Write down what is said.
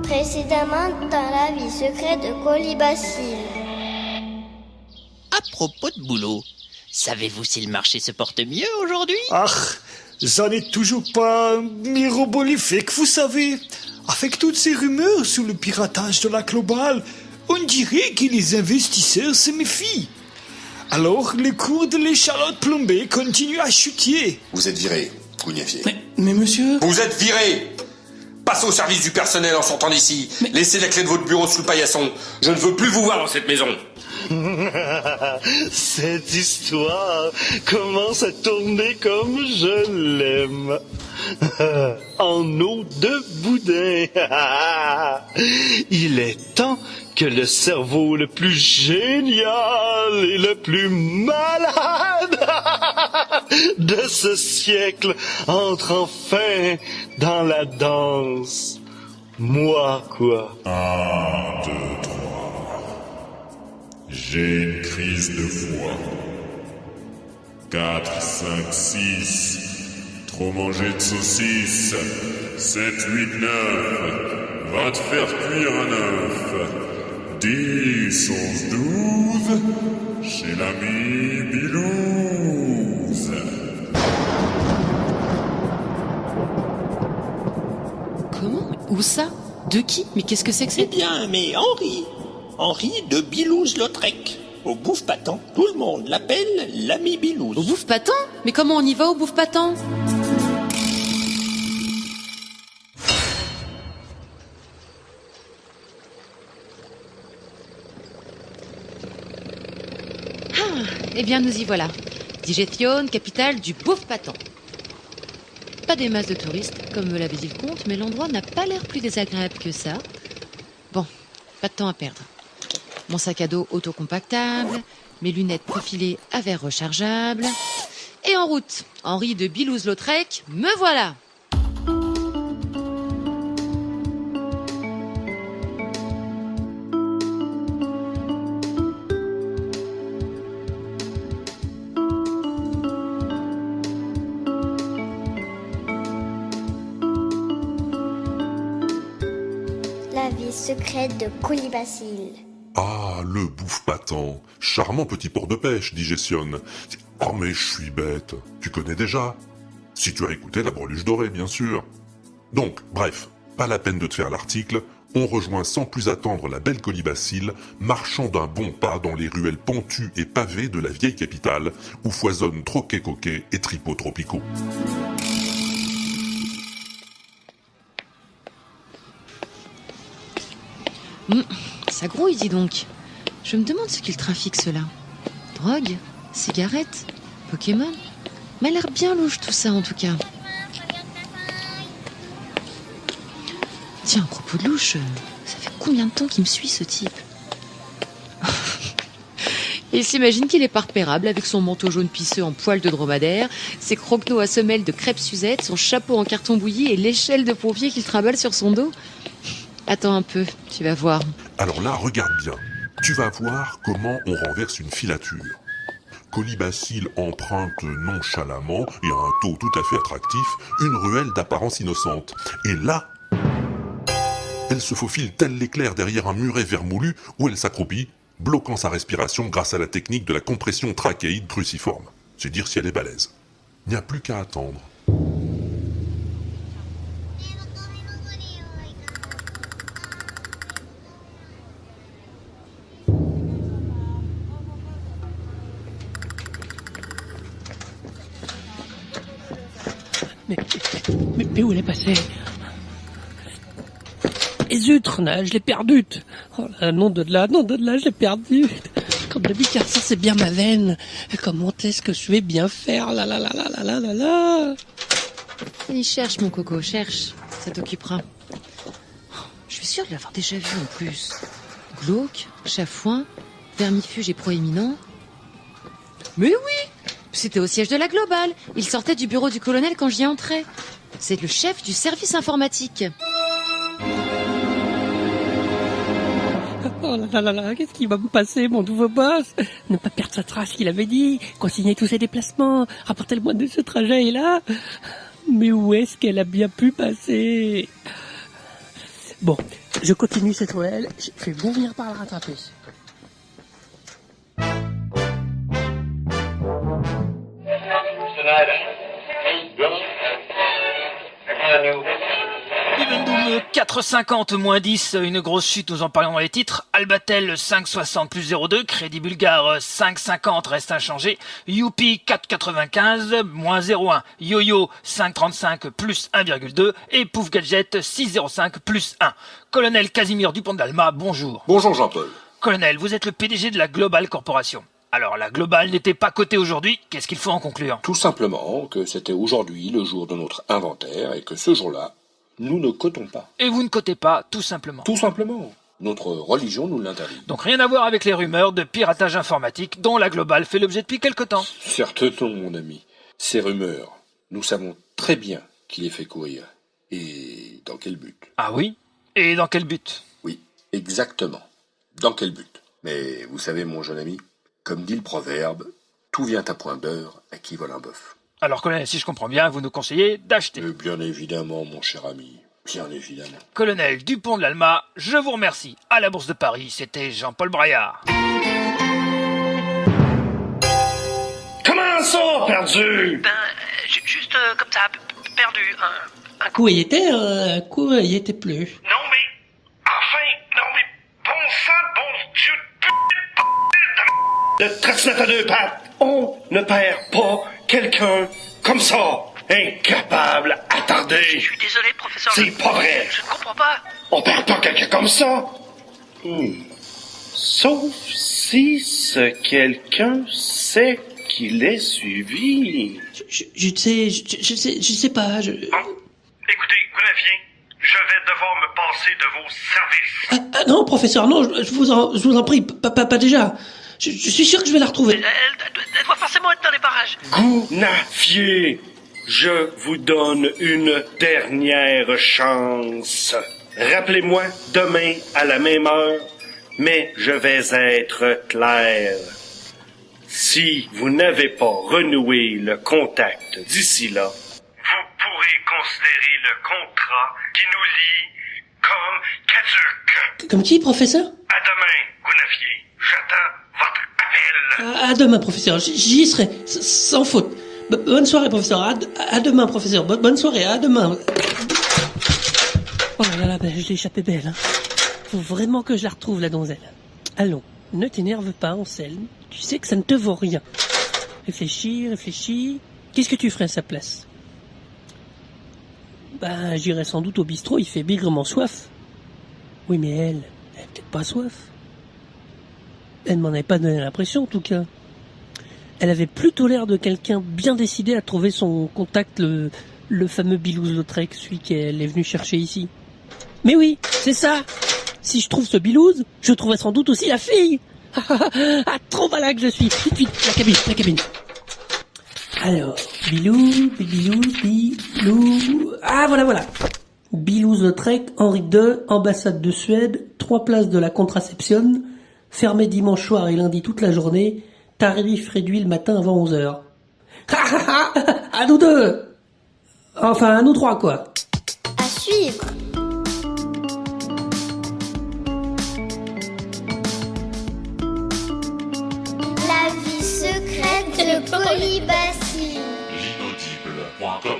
Précédemment dans la vie secrète de Colibacille. À propos de boulot, savez-vous si le marché se porte mieux aujourd'hui? Ah, j'en ai toujours pas mirobolifque, vous savez. Avec toutes ces rumeurs sur le piratage de la globale, on dirait que les investisseurs se méfient. Alors, les cours de l'échalote plombée continuent à chuter. Vous êtes viré, Gougnafier. Mais monsieur... Vous êtes viré! Passez au service du personnel en sortant d'ici. Laissez la clé de votre bureau sous le paillasson. Je ne veux plus vous voir dans cette maison. Cette histoire commence à tourner comme je l'aime. En eau de boudin. Il est temps que le cerveau le plus génial et le plus malade de ce siècle entre enfin dans la danse. Moi, quoi. 1, 2, 3. J'ai une crise de foie. 4, 5, 6. Trop manger de saucisses. 7, 8, 9. Va te faire cuire un œuf. 10, 11, 12. Chez l'ami Bilouz. Comment? Où ça? De qui? Mais qu'est-ce que c'est que Eh c'est? bien, mais Henri de Bilouz-Lautrec. Au Bouffe-Patent, tout le monde l'appelle l'ami Bilouz. Au Bouffe-Patent? Mais comment on y va au Bouffe-Patent? Eh bien, nous y voilà. Digestion, capitale du Bouffe-Patent. Pas des masses de touristes, comme me l'avait dit le comte, mais l'endroit n'a pas l'air plus désagréable que ça. Bon, pas de temps à perdre. Mon sac à dos autocompactable, mes lunettes profilées à verre rechargeable. Et en route, Henri de Bilouz-Lautrec, me voilà! La vie secrète de Colibacille. Ah, le Bouffe-Patent. Charmant petit port de pêche, digestion. Oh, mais je suis bête. Tu connais déjà. Si tu as écouté la Breluche dorée, bien sûr. Donc, bref, pas la peine de te faire l'article. On rejoint sans plus attendre la belle Colibacille, marchant d'un bon pas dans les ruelles pentues et pavées de la vieille capitale, où foisonnent troquets coquets et tripots tropicaux. Ça grouille, dis donc. Je me demande ce qu'ils trafiquent, ceux-là. Drogue? Cigarettes? Pokémon? M'a l'air bien louche tout ça, en tout cas. Tiens, à propos de louche, ça fait combien de temps qu'il me suit, ce type? Il s'imagine qu'il est pas repérable avec son manteau jaune pisseux en poil de dromadaire, ses croquenots à semelles de crêpe Suzette, son chapeau en carton bouilli et l'échelle de pompier qu'il trimballe sur son dos. Attends un peu, tu vas voir. Alors là, regarde bien. Tu vas voir comment on renverse une filature. Colibacille emprunte nonchalamment et à un taux tout à fait attractif une ruelle d'apparence innocente. Et là, elle se faufile tel l'éclair derrière un muret vermoulu où elle s'accroupit, bloquant sa respiration grâce à la technique de la compression trachéide cruciforme. C'est dire si elle est balèze. Il n'y a plus qu'à attendre. Mais où elle est passée? Et zut, je l'ai perdue. Oh là, nom de là, je l'ai perdue. Comme d'habitude, ça c'est bien ma veine. Comment est-ce que je vais bien faire? Là. Il cherche, mon coco, cherche. Ça t'occupera. Je suis sûre de l'avoir déjà vu en plus. Glauque, chafouin, vermifuge et proéminent. Mais oui! C'était au siège de la Globale. Il sortait du bureau du colonel quand j'y entrais. C'est le chef du service informatique. Oh là, qu'est-ce qui va me passer, mon nouveau boss? Ne pas perdre sa trace qu'il avait dit, consigner tous ses déplacements, rapporter le moindre de ce trajet-là. Mais où est-ce qu'elle a bien pu passer? Bon, Je continue cette ruelle, je vais bien venir par la rattraper. Bibendum 4,50 moins 10, une grosse chute, nous en parlions dans les titres. Albatel 5,60 plus 0,2, Crédit Bulgare 5,50 reste inchangé. Youpi 4,95 moins 0,1, Yo-Yo 5,35 plus 1,2 et Pouf Gadget 6,05 plus 1. Colonel Casimir Dupont d'Alma, bonjour. Bonjour Jean-Paul. Colonel, vous êtes le PDG de la Global Corporation. Alors, la Global n'était pas cotée aujourd'hui, qu'est-ce qu'il faut en conclure? Tout simplement que c'était aujourd'hui le jour de notre inventaire et que ce jour-là, nous ne cotons pas. Et vous ne cotez pas, tout simplement? Tout simplement. Notre religion nous l'interdit. Donc rien à voir avec les rumeurs de piratage informatique dont la Global fait l'objet depuis quelque temps. Certes non, mon ami. Ces rumeurs, nous savons très bien qui les fait courir. Et dans quel but? Ah oui? Et dans quel but? Oui, exactement. Dans quel but? Mais vous savez, mon jeune ami, comme dit le proverbe, tout vient à point d'heure à qui vole un bœuf. Alors, colonel, si je comprends bien, vous nous conseillez d'acheter. Bien évidemment, mon cher ami. Bien évidemment. Colonel Dupont de l'Alma, je vous remercie. À la Bourse de Paris, c'était Jean-Paul Braillard. Comment ça, perdu? Juste comme ça, perdu. Un coup il était, un coup il était plus. Non mais, bon sang, bon Dieu de trottinette à deux pattes. On ne perd pas quelqu'un comme ça, incapable, attardé. Je suis désolé, professeur. C'est pas vrai. Je ne comprends pas. On perd pas quelqu'un comme ça. Sauf si ce quelqu'un sait qu'il est suivi. Je sais pas. Écoutez, Goulavier, je vais devoir me passer de vos services. Non, professeur, non, je vous en prie, pas déjà. Je suis sûr que je vais la retrouver. Elle doit forcément être dans les parages. Gounafier, je vous donne une dernière chance. Rappelez-moi demain à la même heure, mais je vais être clair. Si vous n'avez pas renoué le contact d'ici là, vous pourrez considérer le contrat qui nous lie comme caduc. Comme qui, professeur? À demain, Gounafier. J'attends votre appel. À demain, professeur. J'y serai, sans faute. Bonne soirée, professeur. À demain, professeur. Bonne soirée, à demain. Oh là là, je l'ai échappé belle. Hein. Faut vraiment que je la retrouve, la donzelle. Allons, ne t'énerve pas, Anselme. Tu sais que ça ne te vaut rien. Réfléchis. Qu'est-ce que tu ferais à sa place? J'irais sans doute au bistrot, il fait bigrement soif. Oui, mais elle a peut-être pas soif. Elle ne m'en avait pas donné l'impression, en tout cas. Elle avait plutôt l'air de quelqu'un bien décidé à trouver son contact, le fameux Bilouz-Lautrec, celui qu'elle est venue chercher ici. Mais oui, c'est ça. Si je trouve ce Bilouz, je trouverai sans doute aussi la fille. Ah, trop malin que je suis. Vite, la cabine. Alors, Bilouz. Ah, voilà. Bilouz-Lautrec, Henri II, ambassade de Suède, 3 places de la contraception, fermé dimanche soir et lundi toute la journée, tarif réduit le matin avant 11h. À nous deux. Enfin, à nous 3, quoi. À suivre. La vie secrète de Colibassi. L'inaudible.com